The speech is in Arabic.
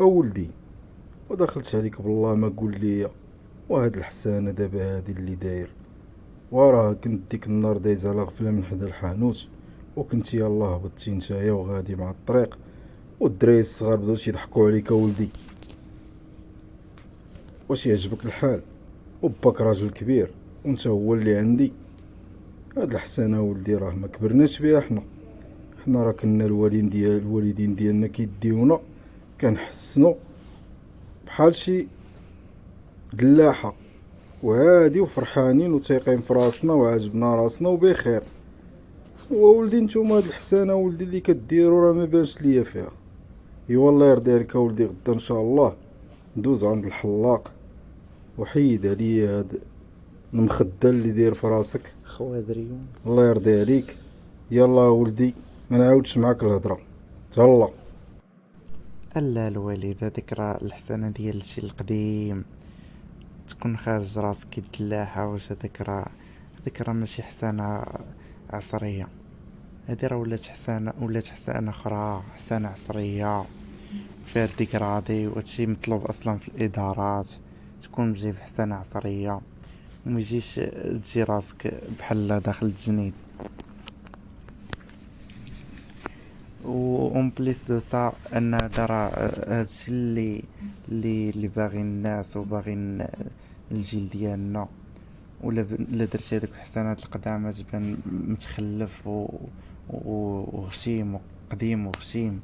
أولدي، ودخلت عليك بالله ما قول لي وهاد الحسانة دابا هادي اللي داير. وراه كنت ديك النهار دايز على غفلة من حدا الحانوت، وكنت يلاه هبطتي نتايا وغادي مع الطريق، والدراري الصغار بداو تيضحكوا عليك اولدي. واش يعجبك الحال؟ وباك راجل كبير وانت هو اللي عندي. هاد الحسانة ولدي راه ما كبرناش بها حنا راه كنا الوالدين ديالنا كيديونا كنحسنو بحال شي دلاحة، وهادي وفرحانين وتايقين في راسنا وعاجبنا راسنا وبخير. وولدي نتوما هاد الحسانة ولدي اللي كديرو راه ما بانش ليا فيها. ايوا الله يرضي عليك ولدي، غدا ان شاء الله ندوز عند الحلاق وحيد عليا هاد المخدة اللي داير في راسك. خوادريون. الله يرضي عليك. يلا ولدي ما نعاودش معاك الهضره. تهلا. الا الوالد، هذيك راه الحسنه ديال الشي القديم، تكون خارج راسك كي الدلاحه. واش هذيك راه ماشي حسنه عصريه، هذه راه ولات حسنه اخرى، حسنه عصريه فيها الديكرادي، وهادشي مطلوب اصلا في الادارات. تكون تجيب حسنه عصريه وميجيش تجي راسك بحال داخل الجنين. و اون بليس دو سا ان هذا راه هادشي اللي باغي الناس وباغي الجيل ديالنا. ولا درتي هذوك الحسنات القدامى تبان متخلف وغشيم وقديم وغشيم.